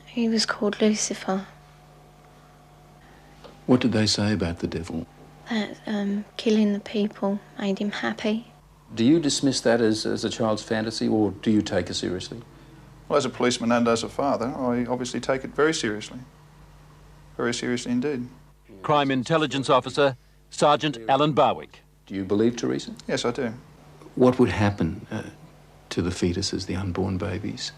He was called Lucifer. What did they say about the devil? That killing the people made him happy. Do you dismiss that as a child's fantasy, or do you take it seriously? Well, as a policeman and as a father, I obviously take it very seriously. Very seriously indeed. Crime Intelligence Officer, Sergeant Alan Barwick. Do you believe Teresa? Yes, I do. What would happen to the fetuses, the unborn babies?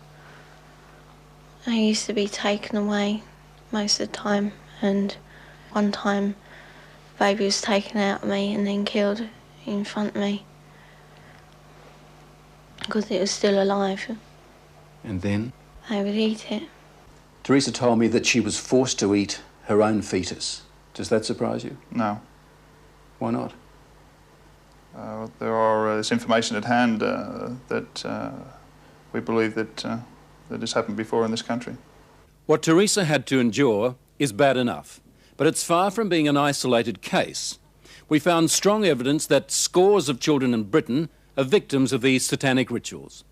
They used to be taken away most of the time, and one time the baby was taken out of me and then killed in front of me because it was still alive. And then? They would eat it. Teresa told me that she was forced to eat her own fetus. Does that surprise you? No. Why not? There's information at hand that we believe that has happened before in this country. What Teresa had to endure is bad enough, but it's far from being an isolated case. We found strong evidence that scores of children in Britain are victims of these satanic rituals.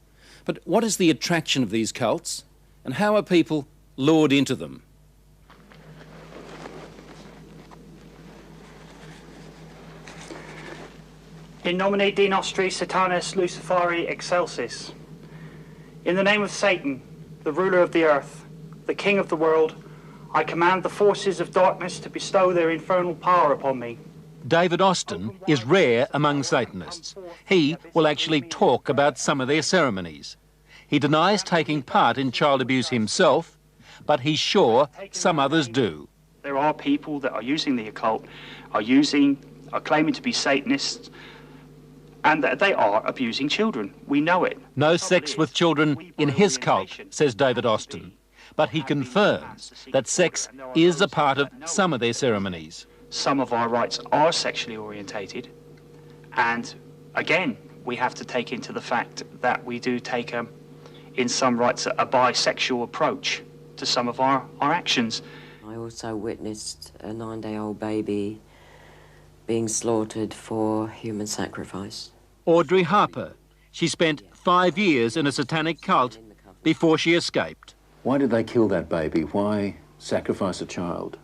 But what is the attraction of these cults, and how are people lured into them? In nomine Dei nostri Satanis Luciferi excelsis. In the name of Satan, the ruler of the earth, the king of the world, I command the forces of darkness to bestow their infernal power upon me. David Austin is rare among Satanists. He will actually talk about some of their ceremonies. He denies taking part in child abuse himself, but he's sure some others do. There are people that are using the occult, are claiming to be Satanists, and that they are abusing children. We know it. No sex with children in his cult, says David Austin, but he confirms that sex is a part of some of their ceremonies. Some of our rites are sexually orientated, and again, we have to take into the fact that we do take, in some rites, a bisexual approach to some of our actions. I also witnessed a 9-day-old baby being slaughtered for human sacrifice. Audrey Harper. She spent 5 years in a satanic cult before she escaped. Why did they kill that baby? Why sacrifice a child?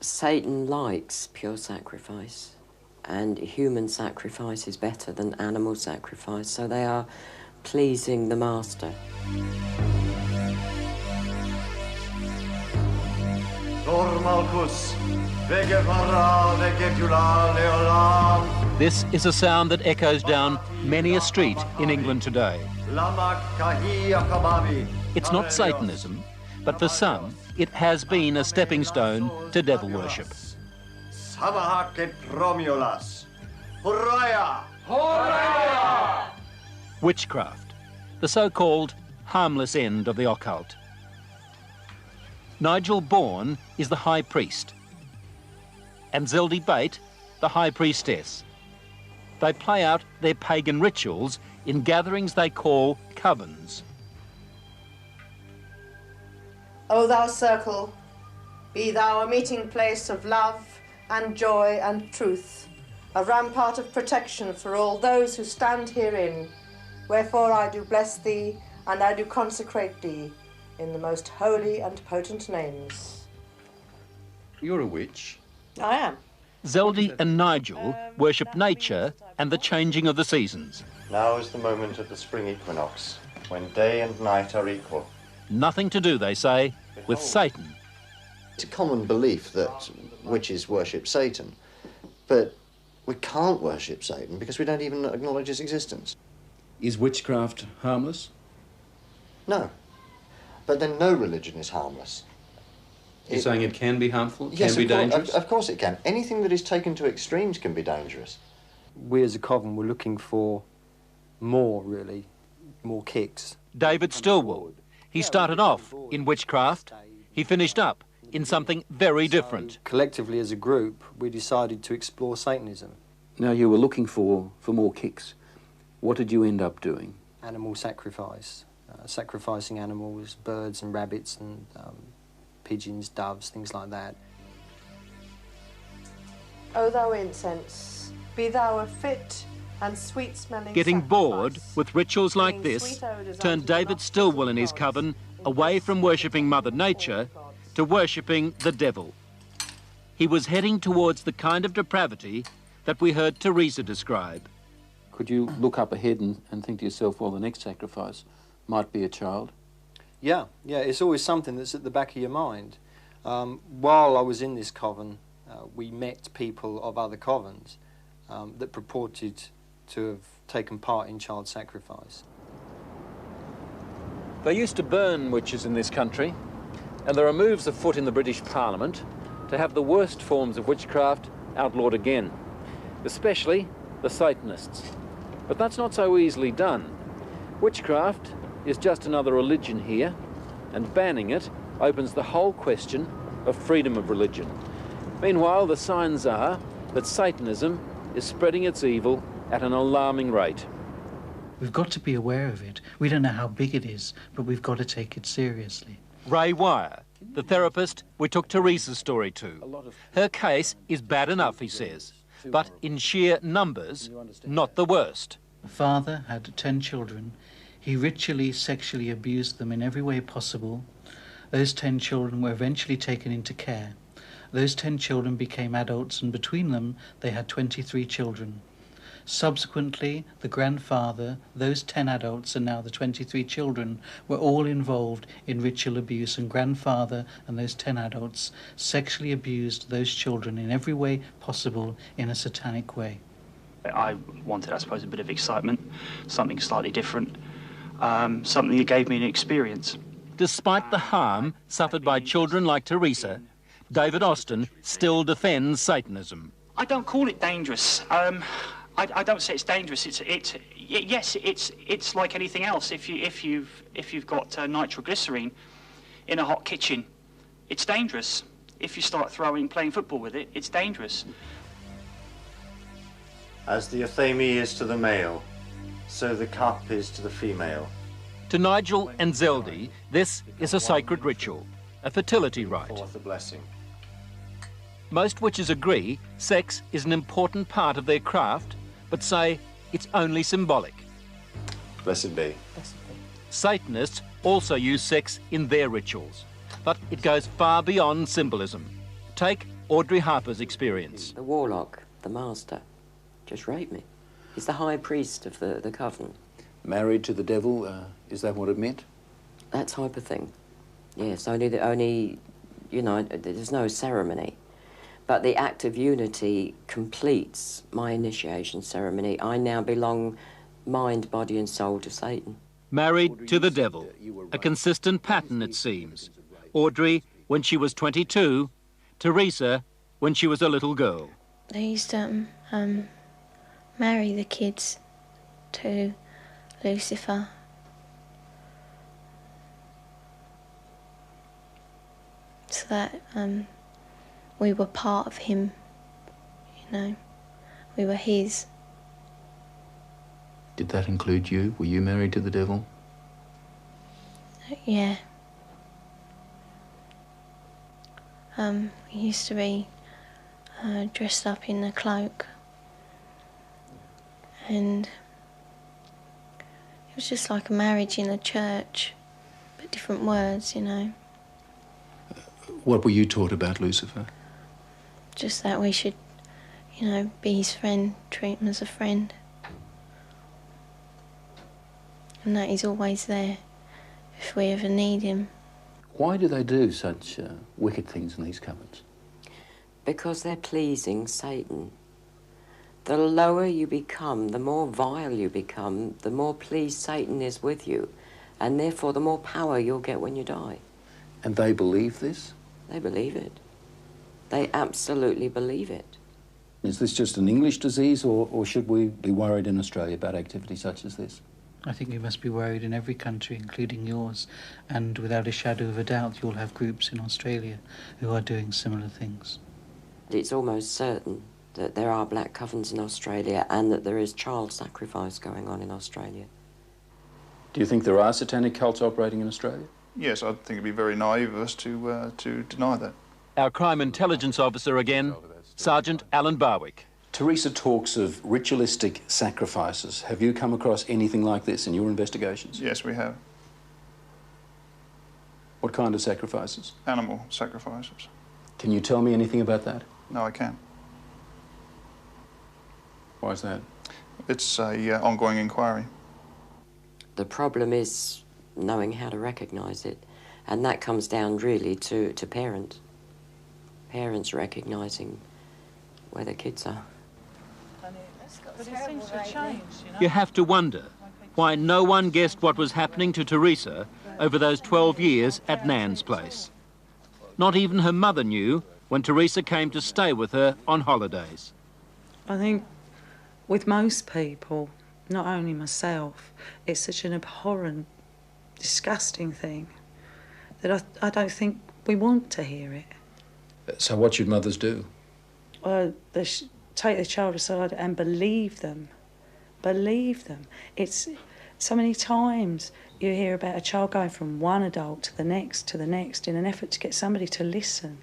Satan likes pure sacrifice, and human sacrifice is better than animal sacrifice, so they are pleasing the master. This is a sound that echoes down many a street in England today. It's not Satanism, but for some, it has been a stepping stone to devil worship. Witchcraft, the so-called harmless end of the occult. Nigel Bourne is the high priest, and Zeldy Bate, the high priestess. They play out their pagan rituals in gatherings they call covens. O thou circle, be thou a meeting place of love and joy and truth, a rampart of protection for all those who stand herein. Wherefore I do bless thee, and I do consecrate thee, in the most holy and potent names. You're a witch. I am. Zeldy and Nigel worship nature and the changing of the seasons. Now is the moment of the spring equinox, when day and night are equal. Nothing to do, they say, with Satan. It's a common belief that witches worship Satan, but we can't worship Satan because we don't even acknowledge his existence. Is witchcraft harmless? No. But then no religion is harmless. You're saying it can be harmful? It Yes, can be dangerous? Of course it can. Anything that is taken to extremes can be dangerous. We as a coven were looking for more, really, more kicks. David Stillwell. He started off in witchcraft. He finished up in something very different. Collectively as a group, we decided to explore Satanism. Now, you were looking for more kicks. What did you end up doing? Animal sacrifice. Sacrificing animals, birds and rabbits and pigeons, doves, things like that. O thou incense, be thou a fit and sweet-smelling Getting bored sacrifice, with rituals like bringing this sweet odours turned unto the David nostrils Stillwell of and his gods, coven in away this from worshipping Mother form of Nature gods. to worshipping the devil. He was heading towards the kind of depravity that we heard Teresa describe. Could you look up ahead and think to yourself, well, the next sacrifice might be a child? Yeah, it's always something that's at the back of your mind. While I was in this coven, we met people of other covens that purported to have taken part in child sacrifice. They used to burn witches in this country, and there are moves afoot in the British Parliament to have the worst forms of witchcraft outlawed again, especially the Satanists. But that's not so easily done. Witchcraft is just another religion here, and banning it opens the whole question of freedom of religion. Meanwhile, the signs are that Satanism is spreading its evil at an alarming rate. We've got to be aware of it. We don't know how big it is, but we've got to take it seriously. Ray Wire, the therapist we took Teresa's story to. Her case is bad enough, he says, but in sheer numbers, not the worst. The father had 10 children. He ritually, sexually abused them in every way possible. Those 10 children were eventually taken into care. Those 10 children became adults, and between them they had 23 children. Subsequently, the grandfather, those 10 adults and now the 23 children were all involved in ritual abuse, and grandfather and those 10 adults sexually abused those children in every way possible in a satanic way. I wanted, I suppose, a bit of excitement, something slightly different, something that gave me an experience. Despite the harm suffered by children like Teresa, David Austin still defends Satanism. I don't call it dangerous. I don't say it's dangerous. Yes, it's like anything else. If you've got nitroglycerine in a hot kitchen, it's dangerous. If you start playing football with it, it's dangerous. As the athame is to the male, so the cup is to the female. To Nigel and Zeldy, this is a sacred ritual, a fertility rite. Forth the blessing. Most witches agree sex is an important part of their craft, but say it's only symbolic. Blessed be. Satanists also use sex in their rituals, but it goes far beyond symbolism. Take Audrey Harper's experience. The warlock, the master, just raped me. He's the high priest of the coven. Married to the devil, is that what it meant? That type of thing. Yes, only, you know, there's no ceremony. But the act of unity completes my initiation ceremony. I now belong mind, body and soul to Satan. Married to the devil, a consistent pattern it seems. Audrey when she was 22, Teresa when she was a little girl. They used to marry the kids to Lucifer. So that we were part of him, you know, we were his. Did that include you? Were you married to the devil? Yeah. We used to be dressed up in a cloak, and it was just like a marriage in a church, but different words, you know. What were you taught about Lucifer? Just that we should, you know, be his friend, treat him as a friend. And that he's always there if we ever need him. Why do they do such wicked things in these covens? Because they're pleasing Satan. The lower you become, the more vile you become, the more pleased Satan is with you, and therefore the more power you'll get when you die. And they believe this? They believe it. They absolutely believe it. Is this just an English disease, or should we be worried in Australia about activity such as this? I think you must be worried in every country, including yours, and without a shadow of a doubt you'll have groups in Australia who are doing similar things. It's almost certain that there are black covens in Australia and that there is child sacrifice going on in Australia. Do you think there are satanic cults operating in Australia? Yes, I think it'd be very naive of us to deny that. Our crime intelligence officer again, Sergeant Alan Barwick. Teresa talks of ritualistic sacrifices. Have you come across anything like this in your investigations? Yes, we have. What kind of sacrifices? Animal sacrifices. Can you tell me anything about that? No, I can't. Why is that? It's a ongoing inquiry. The problem is knowing how to recognise it, and that comes down really to parents. Parents recognising where their kids are. But it seems to have changed, you know? You have to wonder why no one guessed what was happening to Teresa over those 12 years at Nan's place. Not even her mother knew when Teresa came to stay with her on holidays. I think with most people, not only myself, it's such an abhorrent, disgusting thing that I don't think we want to hear it. So what should mothers do? They take the child aside and believe them. Believe them. It's so many times you hear about a child going from one adult to the next in an effort to get somebody to listen.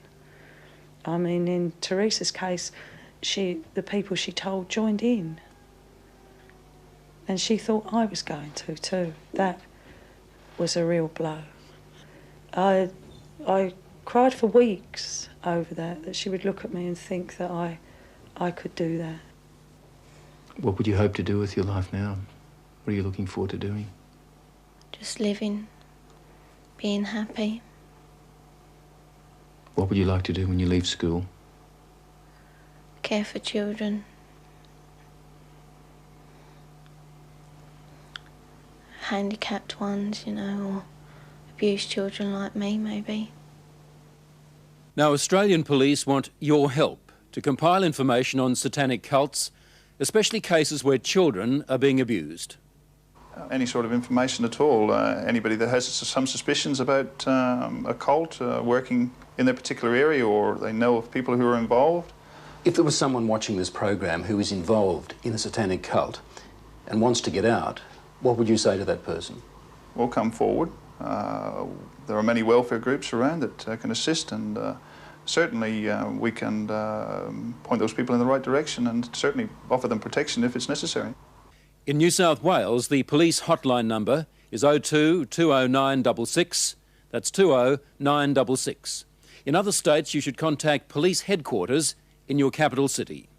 I mean, in Teresa's case, the people she told joined in. And she thought I was going to too. That was a real blow. I cried for weeks over that she would look at me and think that I could do that. What would you hope to do with your life now? What are you looking forward to doing? Just living, being happy. What would you like to do when you leave school? Care for children. Handicapped ones, you know, or abused children like me, maybe. Now, Australian police want your help to compile information on satanic cults, especially cases where children are being abused. Any sort of information at all, anybody that has some suspicions about a cult working in their particular area, or they know of people who are involved. If there was someone watching this program who is involved in a satanic cult and wants to get out, what would you say to that person? Well, come forward. There are many welfare groups around that can assist, and certainly we can point those people in the right direction and certainly offer them protection if it's necessary. In New South Wales, the police hotline number is 02 20966. That's 20966. In other states, you should contact police headquarters in your capital city.